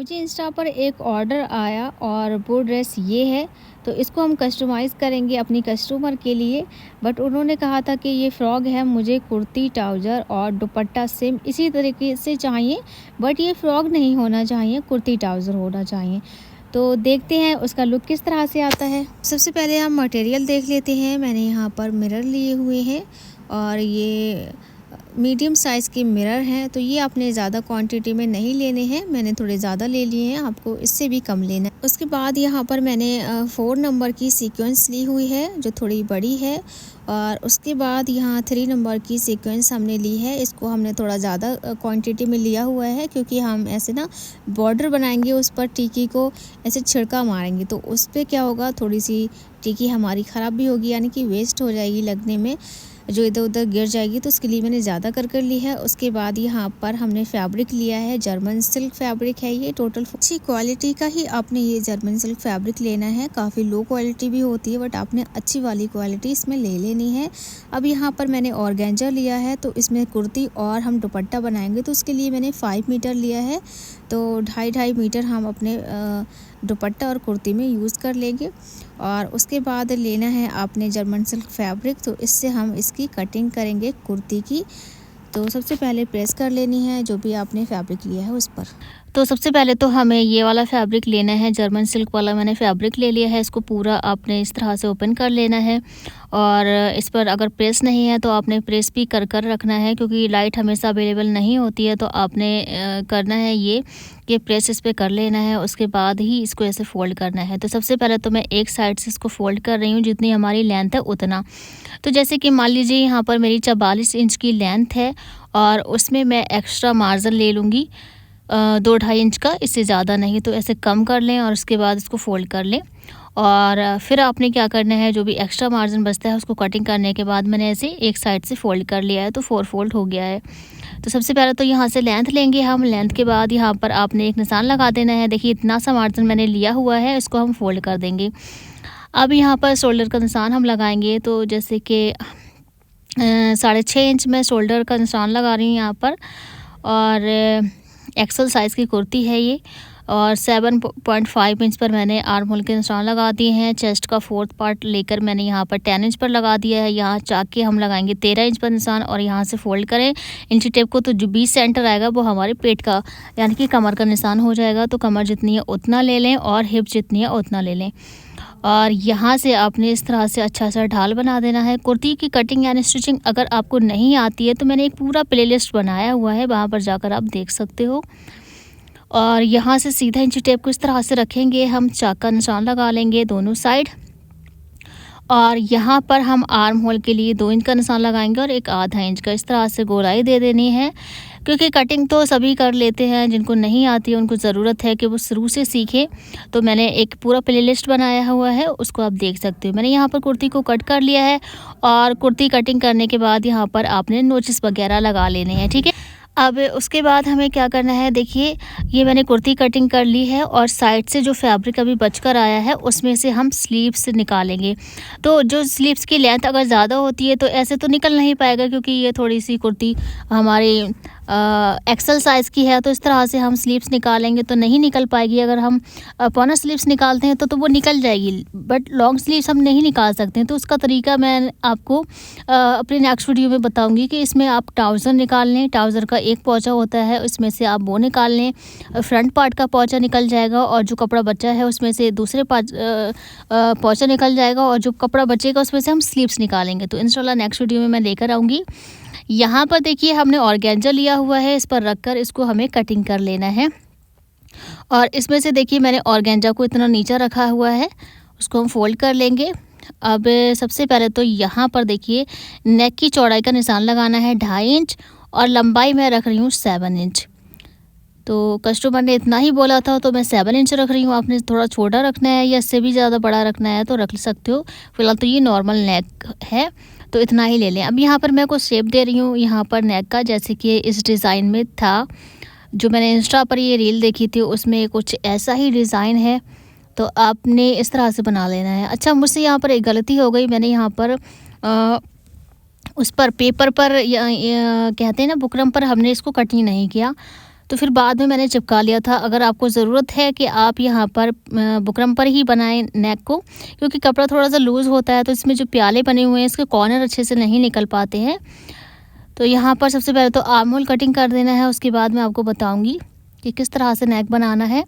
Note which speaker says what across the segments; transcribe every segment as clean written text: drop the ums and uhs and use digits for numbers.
Speaker 1: मुझे इंस्टा पर एक ऑर्डर आया और वो ड्रेस ये है। तो इसको हम कस्टमाइज़ करेंगे अपनी कस्टमर के लिए। बट उन्होंने कहा था कि ये फ्रॉक है, मुझे कुर्ती ट्राउज़र और दुपट्टा सेम इसी तरीके से चाहिए। बट ये फ्रॉक नहीं होना चाहिए, कुर्ती ट्राउज़र होना चाहिए। तो देखते हैं उसका लुक किस तरह से आता है। सबसे पहले हम मटेरियल देख लेते हैं। मैंने यहाँ पर मिरर लिए हुए हैं और ये मीडियम साइज़ के मिरर हैं। तो ये आपने ज़्यादा क्वांटिटी में नहीं लेने हैं, मैंने थोड़े ज़्यादा ले लिए हैं, आपको इससे भी कम लेना है। उसके बाद यहाँ पर मैंने 4 नंबर की सीक्वेंस ली हुई है जो थोड़ी बड़ी है। और उसके बाद यहाँ 3 नंबर की सीक्वेंस हमने ली है। इसको हमने थोड़ा ज़्यादा क्वांटिटी में लिया हुआ है क्योंकि हम ऐसे ना बॉर्डर बनाएंगे, उस पर टिक्की को ऐसे छिड़का मारेंगे। तो उस पर क्या होगा, थोड़ी सी टिक्की हमारी ख़राब भी होगी, यानी कि वेस्ट हो जाएगी लगने में, जो इधर उधर गिर जाएगी। तो उसके लिए मैंने ज़्यादा कर ली है। उसके बाद यहाँ पर हमने फैब्रिक लिया है, जर्मन सिल्क फैब्रिक है ये। टोटल अच्छी क्वालिटी का ही आपने ये जर्मन सिल्क फैब्रिक लेना है। काफ़ी लो क्वालिटी भी होती है बट आपने अच्छी वाली क्वालिटी इसमें ले लेनी है। अब यहाँ पर मैंने ऑर्गेंजा लिया है, तो इसमें कुर्ती और हम दुपट्टा बनाएंगे। तो उसके लिए मैंने 5 मीटर लिया है। तो 2.5 मीटर हम अपने दुपट्टा और कुर्ती में यूज़ कर लेंगे। और उसके बाद लेना है आपने जर्मन सिल्क फैब्रिक। तो इससे हम इसकी कटिंग करेंगे कुर्ती की। तो सबसे पहले प्रेस कर लेनी है जो भी आपने फैब्रिक लिया है उस पर। तो सबसे पहले तो हमें ये वाला फैब्रिक लेना है, जर्मन सिल्क वाला मैंने फैब्रिक ले लिया है। इसको पूरा आपने इस तरह से ओपन कर लेना है। और इस पर अगर प्रेस नहीं है तो आपने प्रेस भी कर रखना है, क्योंकि लाइट हमेशा अवेलेबल नहीं होती है। तो आपने करना है ये कि प्रेस इस पर कर लेना है, उसके बाद ही इसको ऐसे फ़ोल्ड करना है। तो सबसे पहले तो मैं एक साइड से इसको फ़ोल्ड कर रही हूँ, जितनी हमारी लेंथ है उतना। तो जैसे कि मान लीजिए यहाँ पर मेरी 44 इंच की लेंथ है और उसमें मैं एक्स्ट्रा मार्जिन ले लूँगी 2-2.5 इंच का, इससे ज़्यादा नहीं। तो ऐसे कम कर लें और उसके बाद इसको फ़ोल्ड कर लें। और फिर आपने क्या करना है, जो भी एक्स्ट्रा मार्जिन बचता है उसको कटिंग करने के बाद मैंने ऐसे एक साइड से फ़ोल्ड कर लिया है, तो 4 फोल्ड हो गया है। तो सबसे पहले तो यहाँ से लेंथ लेंगे हम। लेंथ के बाद यहाँ पर आपने एक निशान लगा देना है। देखिए इतना सा मार्जिन मैंने लिया हुआ है, इसको हम फ़ोल्ड कर देंगे। अब यहाँ पर शोल्डर का निशान हम लगाएंगे। तो जैसे कि 6.5 इंच में शोल्डर का निशान लगा रही हूँ यहाँ पर। और एक्सल साइज़ की कुर्ती है ये। और 7.5 इंच पर मैंने आर्म होल के निशान लगा दिए हैं। चेस्ट का 4th पार्ट लेकर मैंने यहाँ पर 10 इंच पर लगा दिया है। यहाँ चाक के हम लगाएंगे 13 इंच पर निशान और यहाँ से फ़ोल्ड करें इंची टेप को। तो जो 20 सेंटर आएगा वो हमारे पेट का यानी कि कमर का निशान हो जाएगा। तो कमर जितनी है उतना ले लें और हिप जितनी है उतना ले लें। और यहाँ से आपने इस तरह से अच्छा सा ढाल बना देना है। कुर्ती की कटिंग यानी स्टिचिंग अगर आपको नहीं आती है तो मैंने एक पूरा प्लेलिस्ट बनाया हुआ है, वहाँ पर जाकर आप देख सकते हो। और यहाँ से सीधा इंची टेप को इस तरह से रखेंगे, हम चाक का निशान लगा लेंगे दोनों साइड। और यहाँ पर हम आर्म होल के लिए 2 इंच का निशान लगाएंगे और 1/2 इंच का इस तरह से गोलाई दे देनी है। क्योंकि कटिंग तो सभी कर लेते हैं, जिनको नहीं आती है उनको ज़रूरत है कि वो शुरू से सीखें। तो मैंने एक पूरा प्लेलिस्ट बनाया हुआ है, उसको आप देख सकते हो। मैंने यहाँ पर कुर्ती को कट कर लिया है और कुर्ती कटिंग करने के बाद यहाँ पर आपने नोचिस वगैरह लगा लेने हैं, ठीक है। अब उसके बाद हमें क्या करना है, देखिए ये मैंने कुर्ती कटिंग कर ली है और साइड से जो फैब्रिक अभी बचकर आया है उसमें से हम स्लीव्स निकालेंगे। तो जो स्लीव्स की लेंथ अगर ज़्यादा होती है तो ऐसे तो निकल नहीं पाएगा, क्योंकि ये थोड़ी सी कुर्ती हमारी एक्सल साइज़ की है। तो इस तरह से हम स्लीव्स निकालेंगे तो नहीं निकल पाएगी। अगर हम पॉना स्लीव्स निकालते हैं तो वो निकल जाएगी, बट लॉन्ग स्लीव्स हम नहीं निकाल सकते हैं। तो उसका तरीका मैं आपको अपने नेक्स्ट वीडियो में बताऊंगी कि इसमें आप ट्राउज़र निकाल लें। ट्राउज़र का एक पौचा होता है, उसमें से आप वो निकाल लें, फ्रंट पार्ट का पौचा निकल जाएगा और जो कपड़ा बचा है उसमें से दूसरे पौचा निकल जाएगा और जो कपड़ा बचेगा उसमें से हम स्लीव्स निकालेंगे। तो इंशाल्लाह नेक्स्ट वीडियो में मैं लेकर आऊँगी। यहाँ पर देखिए हमने ऑर्गेन्जा लिया हुआ है, इस पर रखकर इसको हमें कटिंग कर लेना है। और इसमें से देखिए मैंने ऑर्गेन्जा को इतना नीचा रखा हुआ है, उसको हम फोल्ड कर लेंगे। अब सबसे पहले तो यहाँ पर देखिए नेक की चौड़ाई का निशान लगाना है 2.5 इंच और लंबाई मैं रख रही हूँ 7 इंच। तो कस्टमर ने इतना ही बोला था तो मैं 7 इंच रख रही हूँ। आपने थोड़ा छोटा रखना है या इससे भी ज़्यादा बड़ा रखना है तो रख सकते हो। फिलहाल तो ये नॉर्मल नेक है तो इतना ही ले लें। अब यहाँ पर मैं कुछ शेप दे रही हूँ यहाँ पर नेक का, जैसे कि इस डिज़ाइन में था जो मैंने इंस्टा पर ये रील देखी थी, उसमें कुछ ऐसा ही डिज़ाइन है। तो आपने इस तरह से बना लेना है। अच्छा, मुझसे यहाँ पर एक गलती हो गई, मैंने यहाँ पर उस पर पेपर पर कहते हैं ना बुकरम पर, हमने इसको कटिंग नहीं किया। तो फिर बाद में मैंने चिपका लिया था। अगर आपको ज़रूरत है कि आप यहाँ पर बुकरम पर ही बनाएं नेक को, क्योंकि कपड़ा थोड़ा सा लूज़ होता है तो इसमें जो प्याले बने हुए हैं इसके कॉर्नर अच्छे से नहीं निकल पाते हैं। तो यहाँ पर सबसे पहले तो आर्म होल कटिंग कर देना है, उसके बाद मैं आपको बताऊँगी कि किस तरह से नेक बनाना है।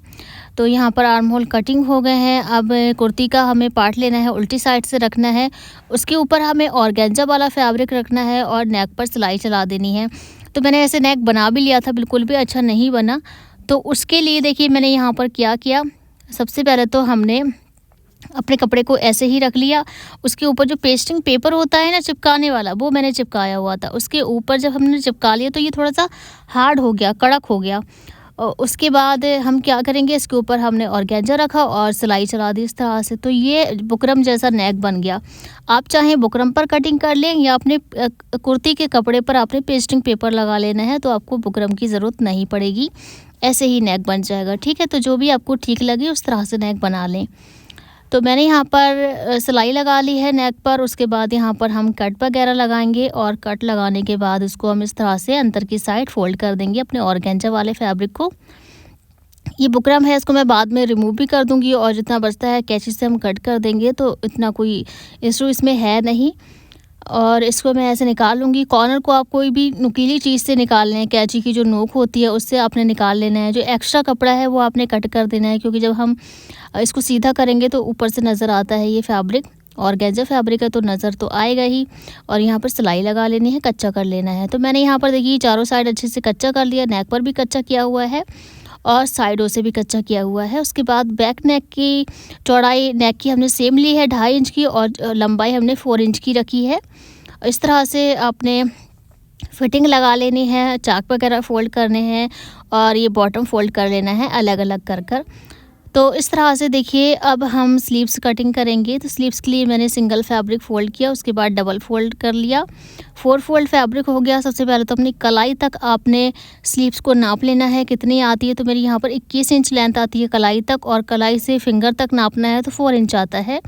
Speaker 1: तो यहाँ पर आर्म होल कटिंग हो गए हैं। अब कुर्ती का हमें पार्ट लेना है, उल्टी साइड से रखना है, उसके ऊपर हमें ऑर्गेन्जा वाला फैब्रिक रखना है और नेक पर सिलाई चला देनी है। तो मैंने ऐसे नेक बना भी लिया था, बिल्कुल भी अच्छा नहीं बना। तो उसके लिए देखिए मैंने यहाँ पर क्या किया, सबसे पहले तो हमने अपने कपड़े को ऐसे ही रख लिया, उसके ऊपर जो पेस्टिंग पेपर होता है ना चिपकाने वाला, वो मैंने चिपकाया हुआ था। उसके ऊपर जब हमने चिपका लिया तो ये थोड़ा सा हार्ड हो गया, कड़क हो गया। और उसके बाद हम क्या करेंगे, इसके ऊपर हमने ऑर्गेन्जा रखा और सिलाई चला दी इस तरह से। तो ये बुकरम जैसा नेक बन गया। आप चाहें बुकरम पर कटिंग कर लें या अपने कुर्ती के कपड़े पर आपने पेस्टिंग पेपर लगा लेना है, तो आपको बुकरम की ज़रूरत नहीं पड़ेगी, ऐसे ही नेक बन जाएगा। ठीक है, तो जो भी आपको ठीक लगे उस तरह से नेक बना लें। तो मैंने यहाँ पर सिलाई लगा ली है नेक पर। उसके बाद यहाँ पर हम कट वगैरह लगाएंगे और कट लगाने के बाद इसको हम इस तरह से अंदर की साइड फोल्ड कर देंगे अपने ऑर्गेन्जा वाले फैब्रिक को। ये बुकरम है, इसको मैं बाद में रिमूव भी कर दूँगी और जितना बचता है कैंची से हम कट कर देंगे, तो इतना कोई इशू इसमें है नहीं। और इसको मैं ऐसे निकाल लूँगी। कॉर्नर को आप कोई भी नुकीली चीज़ से निकाल लें, कैंची की जो नोक होती है उससे आपने निकाल लेना है। जो एक्स्ट्रा कपड़ा है वो आपने कट कर देना है, क्योंकि जब हम इसको सीधा करेंगे तो ऊपर से नज़र आता है ये फैब्रिक, ऑर्गेन्जा फैब्रिक है तो नज़र तो आएगा ही। और यहाँ पर सिलाई लगा लेनी है, कच्चा कर लेना है। तो मैंने यहाँ पर देखिए चारों साइड अच्छे से कच्चा कर लिया, नेक पर भी कच्चा किया हुआ है और साइडों से भी कच्चा किया हुआ है। उसके बाद बैक नेक की चौड़ाई नेक की हमने सेम ली है 2.5 इंच की और लंबाई हमने 4 इंच की रखी है। इस तरह से आपने फिटिंग लगा लेनी है, चाक वगैरह फ़ोल्ड करने हैं और ये बॉटम फ़ोल्ड कर लेना है अलग अलग कर कर। तो इस तरह से देखिए अब हम स्लीव्स कटिंग करेंगे। तो स्लीव्स के लिए मैंने सिंगल फैब्रिक फ़ोल्ड किया, उसके बाद डबल फ़ोल्ड कर लिया, 4 फोल्ड फैब्रिक हो गया। सबसे पहले तो अपनी कलाई तक आपने स्लीव्स को नाप लेना है कितनी आती है। तो मेरी यहाँ पर 21 इंच लेंथ आती है कलाई तक और कलाई से फिंगर तक नापना है तो 4 इंच आता है।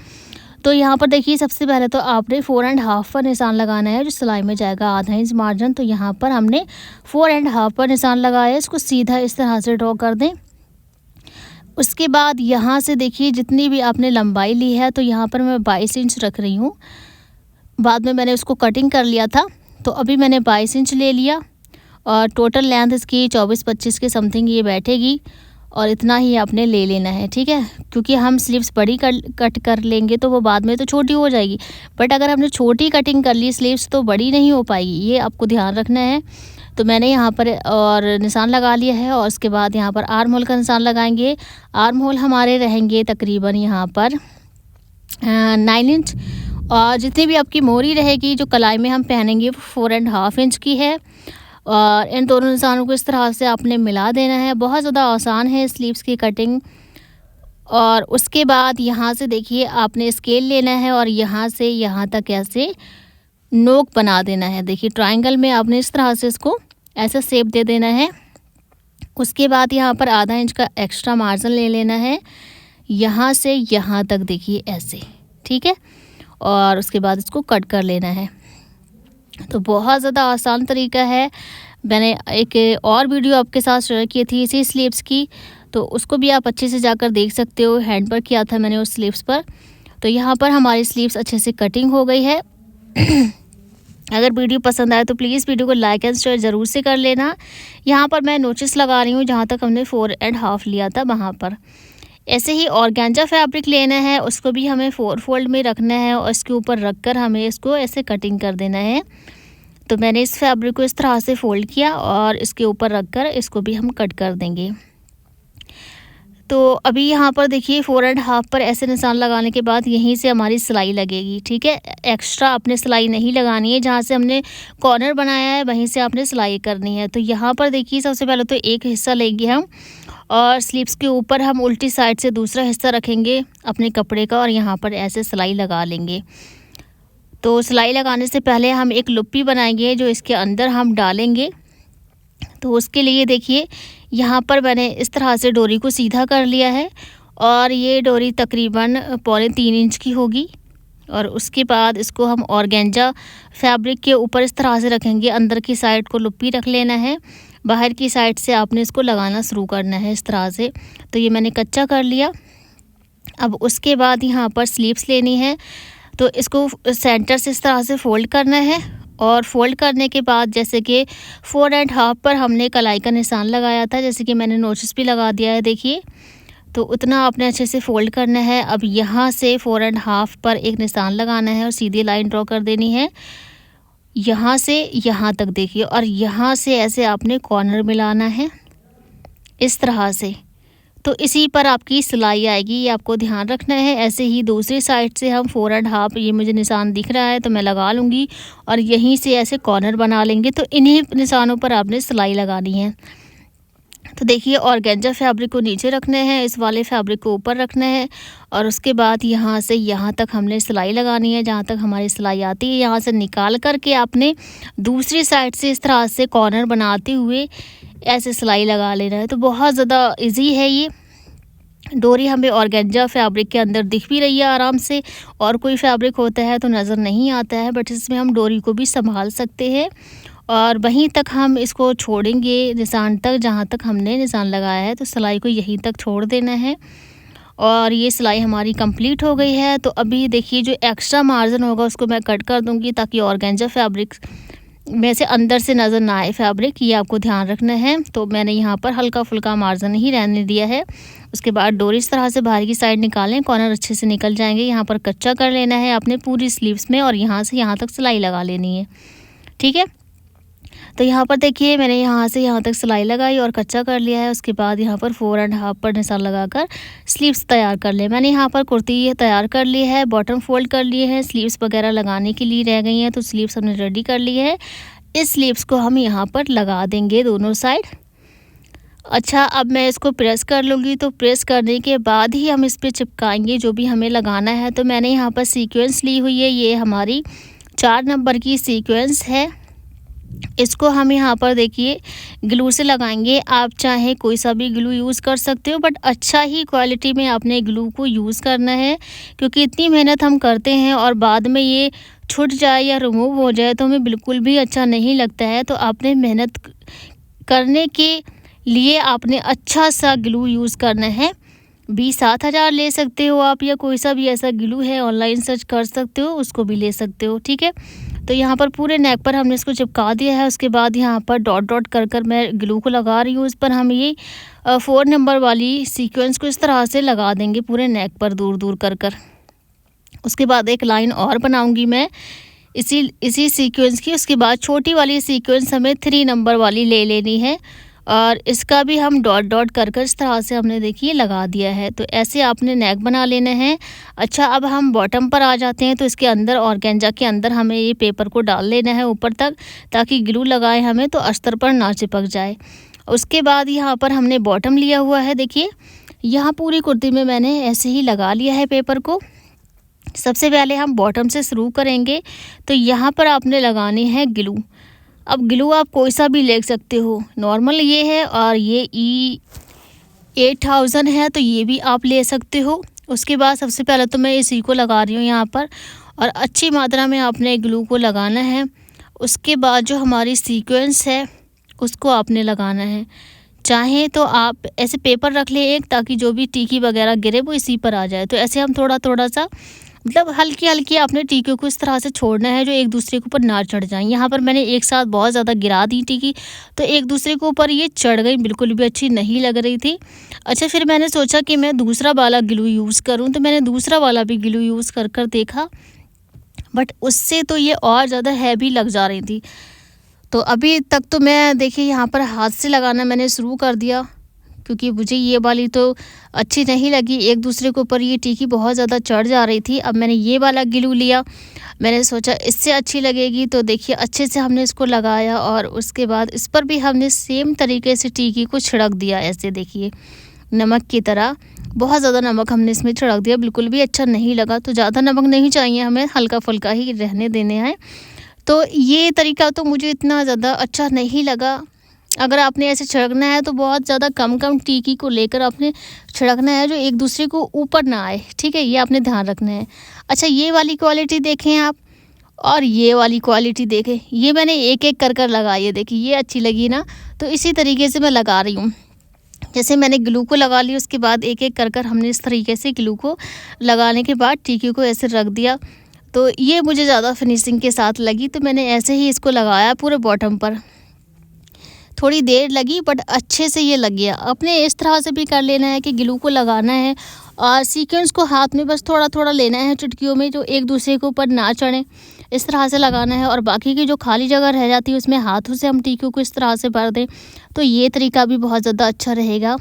Speaker 1: तो यहाँ पर देखिए सबसे पहले तो आपने 4.5 पर निशान लगाना है, जो सिलाई में जाएगा आधा इंच मार्जिन। तो यहाँ पर हमने 4.5 पर निशान लगाया, इसको सीधा इस तरह से ड्रॉ कर दें। उसके बाद यहाँ से देखिए जितनी भी आपने लंबाई ली है, तो यहाँ पर मैं 22 इंच रख रही हूँ। बाद में मैंने उसको कटिंग कर लिया था, तो अभी मैंने 22 इंच ले लिया और टोटल लेंथ इसकी 24-25 के समथिंग ये बैठेगी और इतना ही आपने ले लेना है। ठीक है, क्योंकि हम स्लीव्स बड़ी कट कर लेंगे तो वो बाद में तो छोटी हो जाएगी, बट अगर हमने छोटी कटिंग कर ली स्लीव्स तो बड़ी नहीं हो पाएगी, ये आपको ध्यान रखना है। तो मैंने यहाँ पर और निशान लगा लिया है और उसके बाद यहाँ पर आर्म होल का निशान लगाएंगे। आर्म होल हमारे रहेंगे तकरीबन यहाँ पर 9 इंच और जितनी भी आपकी मोरी रहेगी जो कलाई में हम पहनेंगे वो 4.5 इंच की है। और इन दोनों निशानों को इस तरह से आपने मिला देना है। बहुत ज़्यादा आसान है स्लीव्स की कटिंग। और उसके बाद यहाँ से देखिए आपने स्केल लेना है और यहाँ से यहाँ तक ऐसे नोक बना देना है। देखिए ट्रायंगल में आपने इस तरह से इसको ऐसा शेप दे देना है। उसके बाद यहाँ पर आधा इंच का एक्स्ट्रा मार्जिन ले लेना है, यहाँ से यहाँ तक देखिए ऐसे, ठीक है। और उसके बाद इसको कट कर लेना है। तो बहुत ज़्यादा आसान तरीका है। मैंने एक और वीडियो आपके साथ शेयर की थी इसी स्लीव्स की, तो उसको भी आप अच्छे से जाकर देख सकते हो। हैंड पर किया था मैंने उस स्लीव्स पर। तो यहाँ पर हमारी स्लीव्स अच्छे से कटिंग हो गई है। अगर वीडियो पसंद आए तो प्लीज़ वीडियो को लाइक एंड शेयर ज़रूर से कर लेना। यहाँ पर मैं नोचिस लगा रही हूँ, जहाँ तक हमने 4.5 लिया था वहाँ पर। ऐसे ही ऑर्गेन्जा फैब्रिक लेना है, उसको भी हमें 4 फोल्ड में रखना है और इसके ऊपर रख कर हमें इसको ऐसे कटिंग कर देना है। तो मैंने इस फैब्रिक को इस तरह से फ़ोल्ड किया और इसके ऊपर रख कर इसको भी हम कट कर देंगे। तो अभी यहाँ पर देखिए 4.5 पर ऐसे निशान लगाने के बाद यहीं से हमारी सिलाई लगेगी, ठीक है। एक्स्ट्रा आपने सिलाई नहीं लगानी है, जहाँ से हमने कॉर्नर बनाया है वहीं से आपने सिलाई करनी है। तो यहाँ पर देखिए सबसे पहले तो एक हिस्सा लेंगे हम और स्लीव्स के ऊपर हम उल्टी साइड से दूसरा हिस्सा रखेंगे अपने कपड़े का और यहाँ पर ऐसे सिलाई लगा लेंगे। तो सिलाई लगाने से पहले हम एक लुप्पी बनाएंगे जो इसके अंदर हम डालेंगे। तो उसके लिए देखिए यहाँ पर मैंने इस तरह से डोरी को सीधा कर लिया है और ये डोरी तकरीबन 3.25 इंच की होगी। और उसके बाद इसको हम ऑर्गेंजा फैब्रिक के ऊपर इस तरह से रखेंगे। अंदर की साइड को लुप्पी रख लेना है, बाहर की साइड से आपने इसको लगाना शुरू करना है इस तरह से। तो ये मैंने कच्चा कर लिया। अब उसके बाद यहाँ पर स्लीव्स लेनी है, तो इसको सेंटर से इस तरह से फ़ोल्ड करना है और फ़ोल्ड करने के बाद जैसे कि 4.5 पर हमने कलाई का निशान लगाया था, जैसे कि मैंने नोटिस भी लगा दिया है देखिए। तो उतना आपने अच्छे से फ़ोल्ड करना है। अब यहाँ से 4.5 पर एक निशान लगाना है और सीधी लाइन ड्रॉ कर देनी है यहाँ से यहाँ तक देखिए, और यहाँ से ऐसे आपने कॉर्नर मिलाना है इस तरह से। तो इसी पर आपकी सिलाई आएगी, ये आपको ध्यान रखना है। ऐसे ही दूसरी साइड से हम 4.5, ये मुझे निशान दिख रहा है तो मैं लगा लूँगी और यहीं से ऐसे कॉर्नर बना लेंगे। तो इन्हीं निशानों पर आपने सिलाई लगानी है। तो देखिए ऑर्गेंजा फैब्रिक को नीचे रखना है, इस वाले फैब्रिक को ऊपर रखना है और उसके बाद यहाँ से यहाँ तक हमने सिलाई लगानी है। जहाँ तक हमारी सिलाई आती है यहाँ से निकाल कर के आपने दूसरी साइड से इस तरह से कॉर्नर बनाते हुए ऐसे सिलाई लगा लेना है। तो बहुत ज़्यादा इजी है ये। डोरी हमें ऑर्गेंजा फैब्रिक के अंदर दिख भी रही है आराम से, और कोई फैब्रिक होता है तो नज़र नहीं आता है, बट इसमें हम डोरी को भी संभाल सकते हैं। और वहीं तक हम इसको छोड़ेंगे निशान तक, जहाँ तक हमने निशान लगाया है। तो सिलाई को यहीं तक छोड़ देना है और ये सिलाई हमारी कंप्लीट हो गई है। तो अभी देखिए जो एक्स्ट्रा मार्जिन होगा उसको मैं कट कर दूँगी, ताकि ऑर्गेंजा फैब्रिक में से अंदर से नज़र ना आए फैब्रिक, ये आपको ध्यान रखना है। तो मैंने यहाँ पर हल्का फुल्का मार्जिन ही रहने दिया है। उसके बाद डोरी इस तरह से बाहर की साइड निकालें, कॉर्नर अच्छे से निकल जाएंगे। यहाँ पर कच्चा कर लेना है आपने पूरी स्लीव्स में और यहाँ से यहाँ तक सिलाई लगा लेनी है, ठीक है। तो यहाँ पर देखिए मैंने यहाँ से यहाँ तक सिलाई लगाई और कच्चा कर लिया है। उसके बाद यहाँ पर 4.5 पर निशान लगाकर स्लीव्स तैयार कर ले। मैंने यहाँ पर कुर्ती तैयार कर ली है, बॉटम फोल्ड कर लिए हैं, स्लीव्स वगैरह लगाने के लिए रह गई हैं, तो स्लीव्स हमने रेडी कर ली है। इस स्लीव्स को हम यहाँ पर लगा देंगे दोनों साइड। अच्छा, अब मैं इसको प्रेस कर लूँगी, तो प्रेस करने के बाद ही हम इस पर चिपकाएंगे जो भी हमें लगाना है। तो मैंने यहाँ पर सीक्वेंस ली हुई है, ये हमारी 4 नंबर की सीक्वेंस है। इसको हम यहाँ पर देखिए ग्लू से लगाएंगे। आप चाहे कोई सा भी ग्लू यूज़ कर सकते हो, बट अच्छा ही क्वालिटी में आपने ग्लू को यूज़ करना है, क्योंकि इतनी मेहनत हम करते हैं और बाद में ये छूट जाए या रिमूव हो जाए तो हमें बिल्कुल भी अच्छा नहीं लगता है। तो आपने मेहनत करने के लिए आपने अच्छा सा ग्लू यूज़ करना है। 20-7 हज़ार ले सकते हो आप, या कोई सा भी ऐसा ग्लू है ऑनलाइन सर्च कर सकते हो, उसको भी ले सकते हो, ठीक है। तो यहाँ पर पूरे नेक पर हमने इसको चिपका दिया है। उसके बाद यहाँ पर डॉट डॉट कर मैं ग्लू को लगा रही हूँ। इस पर हम ये 4 नंबर वाली सीक्वेंस को इस तरह से लगा देंगे पूरे नेक पर दूर दूर कर। उसके बाद एक लाइन और बनाऊंगी मैं इसी सीक्वेंस की। उसके बाद छोटी वाली सीक्वेंस हमें 3 नंबर वाली ले लेनी है और इसका भी हम डॉट डॉट कर इस तरह से हमने देखिए लगा दिया है। तो ऐसे आपने नेक बना लेना है। अच्छा, अब हम बॉटम पर आ जाते हैं। तो इसके अंदर ऑर्गेंजा के अंदर हमें ये पेपर को डाल लेना है ऊपर तक, ताकि ग्लू लगाए हमें तो अस्तर पर ना चिपक जाए। उसके बाद यहाँ पर हमने बॉटम लिया हुआ है, देखिए यहाँ पूरी कुर्ती में मैंने ऐसे ही लगा लिया है पेपर को। सबसे पहले हम बॉटम से शुरू करेंगे। तो यहाँ पर आपने लगाने हैं ग्लू। अब ग्लू आप कोई सा भी ले सकते हो, नॉर्मल ये है और ये E8000 है, तो ये भी आप ले सकते हो। उसके बाद सबसे पहले तो मैं इसी को लगा रही हूँ यहाँ पर, और अच्छी मात्रा में आपने ग्लू को लगाना है। उसके बाद जो हमारी सीक्वेंस है उसको आपने लगाना है। चाहे तो आप ऐसे पेपर रख ले एक, ताकि जो भी टीकी वगैरह गिरे वो इसी पर आ जाए। तो ऐसे हम थोड़ा थोड़ा सा मतलब हल्की हल्की आपने टीके को इस तरह से छोड़ना है जो एक दूसरे के ऊपर ना चढ़ जाएं। यहाँ पर मैंने एक साथ बहुत ज़्यादा गिरा दी टीकी, तो एक दूसरे के ऊपर ये चढ़ गई, बिल्कुल भी अच्छी नहीं लग रही थी। अच्छा, फिर मैंने सोचा कि मैं दूसरा वाला ग्लू यूज़ करूँ, तो मैंने दूसरा वाला भी ग्लू यूज़ कर देखा, बट उससे तो ये और ज़्यादा हैवी लग जा रही थी। तो अभी तक तो मैं देखिए यहाँ पर हाथ से लगाना मैंने शुरू कर दिया, क्योंकि मुझे ये वाली तो अच्छी नहीं लगी, एक दूसरे के ऊपर ये टीकी बहुत ज़्यादा चढ़ जा रही थी। अब मैंने ये वाला ग्लू लिया, मैंने सोचा इससे अच्छी लगेगी। तो देखिए अच्छे से हमने इसको लगाया और उसके बाद इस पर भी हमने सेम तरीके से टीकी को छिड़क दिया, ऐसे देखिए नमक की तरह। बहुत ज़्यादा नमक हमने इसमें छिड़क दिया, बिल्कुल भी अच्छा नहीं लगा। तो ज़्यादा नमक नहीं चाहिए हमें, हल्का फुल्का ही रहने देने हैं। तो ये तरीका तो मुझे इतना ज़्यादा अच्छा नहीं लगा, अगर आपने ऐसे छिड़कना है तो बहुत ज़्यादा कम कम टिक्की को लेकर आपने छिड़कना है, जो एक दूसरे को ऊपर ना आए, ठीक है, ये आपने ध्यान रखना है। अच्छा, ये वाली क्वालिटी देखें आप और ये वाली क्वालिटी देखें, ये मैंने एक एक कर कर लगाई है, देखिए ये अच्छी लगी ना, तो इसी तरीके से मैं लगा रही हूँ। जैसे मैंने ग्लू को लगा ली, उसके बाद एक एक कर कर हमने इस तरीके से ग्लू को लगाने के बाद टिक्की को ऐसे रख दिया, तो ये मुझे ज़्यादा फिनिशिंग के साथ लगी, तो मैंने ऐसे ही इसको लगाया पूरे बॉटम पर। थोड़ी देर लगी बट अच्छे से ये लग गया। अपने इस तरह से भी कर लेना है कि ग्लू को लगाना है और सीक्वेंस को हाथ में बस थोड़ा थोड़ा लेना है चुटकियों में, जो एक दूसरे के ऊपर ना चढ़े, इस तरह से लगाना है। और बाकी की जो खाली जगह रह जाती है उसमें हाथों से हम टिक्कियों को इस तरह से भर दें, तो ये तरीका भी बहुत ज़्यादा अच्छा रहेगा।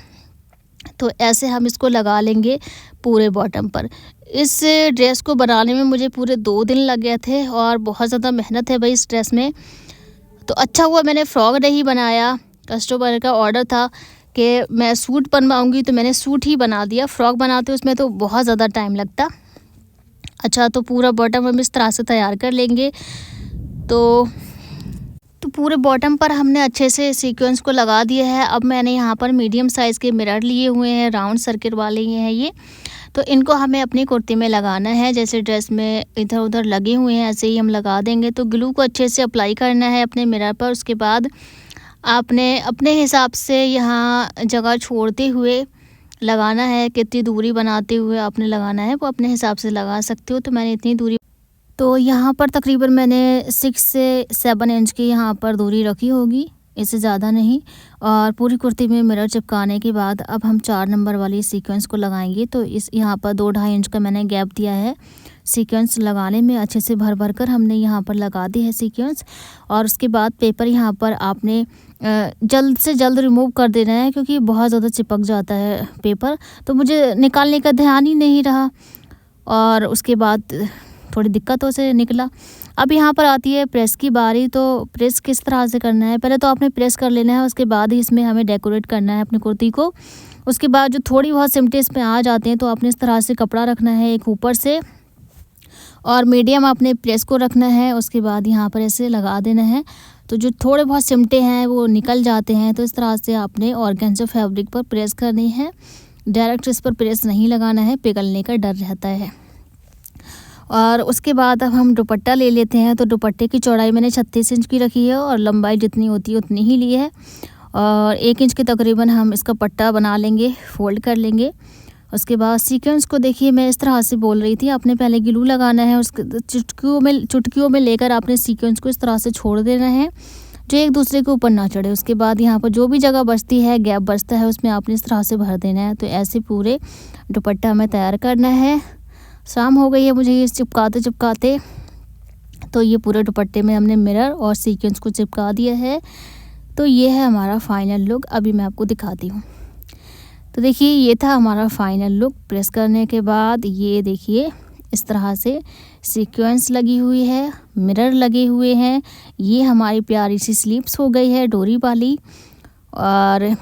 Speaker 1: तो ऐसे हम इसको लगा लेंगे पूरे बॉटम पर। इस ड्रेस को बनाने में मुझे पूरे 2 दिन लग गए थे और बहुत ज़्यादा मेहनत है भाई इस ड्रेस में। तो अच्छा हुआ मैंने फ़्रॉक नहीं बनाया, कस्टमर का ऑर्डर था कि मैं सूट बनवाऊंगी, तो मैंने सूट ही बना दिया। फ़्रॉक बनाते उसमें तो बहुत ज़्यादा टाइम लगता। अच्छा, तो पूरा बॉटम हम इस तरह से तैयार कर लेंगे। तो पूरे बॉटम पर हमने अच्छे से सीक्वेंस को लगा दिया है। अब मैंने यहाँ पर मीडियम साइज़ के मिरर लिए हुए हैं, राउंड सर्किट वाले ये हैं ये, तो इनको हमें अपनी कुर्ती में लगाना है। जैसे ड्रेस में इधर उधर लगे हुए हैं ऐसे ही हम लगा देंगे। तो ग्लू को अच्छे से अप्लाई करना है अपने मिरर पर। उसके बाद आपने अपने हिसाब से यहाँ जगह छोड़ते हुए लगाना है, कितनी दूरी बनाते हुए आपने लगाना है वो अपने हिसाब से लगा सकते हो। तो मैंने इतनी दूरी, तो यहाँ पर तकरीबन मैंने 6 से 7 इंच की यहाँ पर दूरी रखी होगी, इससे ज़्यादा नहीं। और पूरी कुर्ती में मिरर चिपकाने के बाद अब हम 4 नंबर वाली सीक्वेंस को लगाएंगे। तो इस यहाँ पर 2-2.5 इंच का मैंने गैप दिया है सीक्वेंस लगाने में। अच्छे से भर भर कर हमने यहाँ पर लगा दी है सीक्वेंस। और उसके बाद पेपर यहाँ पर आपने जल्द से जल्द रिमूव कर देना है, क्योंकि बहुत ज़्यादा चिपक जाता है पेपर। तो मुझे निकालने का ध्यान ही नहीं रहा और उसके बाद थोड़ी दिक्कतों से निकला। अब यहाँ पर आती है प्रेस की बारी। तो प्रेस किस तरह से करना है, पहले तो आपने प्रेस कर लेना है, उसके बाद ही इसमें हमें डेकोरेट करना है अपनी कुर्ती को। उसके बाद जो थोड़ी बहुत सिमटे इसमें आ जाते हैं तो आपने इस तरह से कपड़ा रखना है एक ऊपर से, और मीडियम आपने प्रेस को रखना है। उसके बाद यहाँ पर ऐसे लगा देना है, तो जो थोड़े बहुत सिमटे हैं वो निकल जाते हैं। तो इस तरह से आपने ऑर्गेन्जा फैब्रिक पर प्रेस करनी है, डायरेक्ट इस पर प्रेस नहीं लगाना है, पिघलने का डर रहता है। और उसके बाद अब हम दुपट्टा ले लेते हैं। तो दुपट्टे की चौड़ाई मैंने 36 इंच की रखी है और लंबाई जितनी होती है उतनी ही ली है। और 1 इंच के तकरीबन हम इसका पट्टा बना लेंगे, फोल्ड कर लेंगे। उसके बाद सीक्वेंस को देखिए, मैं इस तरह से बोल रही थी, आपने पहले ग्लू लगाना है, उसके चुटकियों में लेकर आपने सीक्वेंस को इस तरह से छोड़ देना है, जो एक दूसरे के ऊपर ना चढ़े। उसके बाद यहाँ पर जो भी जगह बचती है, गैप बचता है, उसमें आपने इस तरह से भर देना है। तो ऐसे पूरे दुपट्टा हमें तैयार करना है। शाम हो गई है मुझे ये चिपकाते चिपकाते, तो ये पूरे दुपट्टे में हमने मिरर और सीक्वेंस को चिपका दिया है। तो ये है हमारा फाइनल लुक। अभी मैं आपको दिखाती हूँ। तो देखिए, ये था हमारा फाइनल लुक। प्रेस करने के बाद ये देखिए इस तरह से सीक्वेंस लगी हुई है, मिरर लगे हुए हैं। ये हमारी प्यारी सी स्लीव्स हो गई है डोरी वाली। और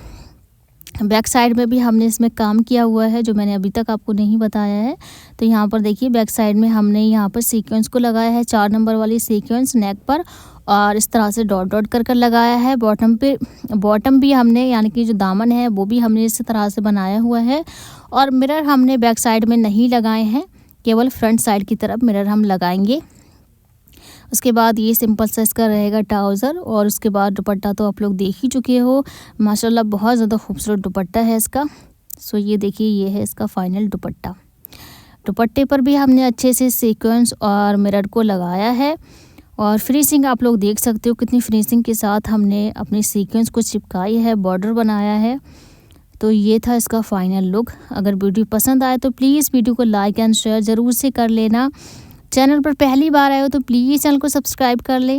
Speaker 1: बैक साइड में भी हमने इसमें काम किया हुआ है, जो मैंने अभी तक आपको नहीं बताया है। तो यहाँ पर देखिए बैक साइड में हमने यहाँ पर सीक्वेंस को लगाया है, 4 नंबर वाली सीक्वेंस नेक पर, और इस तरह से डॉट डॉट कर कर लगाया है। बॉटम भी हमने, यानी कि जो दामन है वो भी हमने इस तरह से बनाया हुआ है। और मिरर हमने बैक साइड में नहीं लगाए हैं, केवल फ्रंट साइड की तरफ मिरर हम लगाएंगे। उसके बाद ये सिंपल सा इसका रहेगा ट्राउज़र। और उसके बाद दुपट्टा तो आप लोग देख ही चुके हो, माशाल्लाह बहुत ज़्यादा खूबसूरत दुपट्टा है इसका। सो ये देखिए, ये है इसका फाइनल दुपट्टा। दुपट्टे पर भी हमने अच्छे से सीक्वेंस और मिरर को लगाया है। और फिनिशिंग आप लोग देख सकते हो कितनी फिनिशिंग के साथ हमने अपनी सीक्वेंस को चिपकाई है, बॉर्डर बनाया है। तो ये था इसका फाइनल लुक। अगर वीडियो पसंद आए तो प्लीज़ वीडियो को लाइक एंड शेयर ज़रूर से कर लेना। चैनल पर पहली बार आए हो तो प्लीज़ चैनल को सब्सक्राइब कर ले।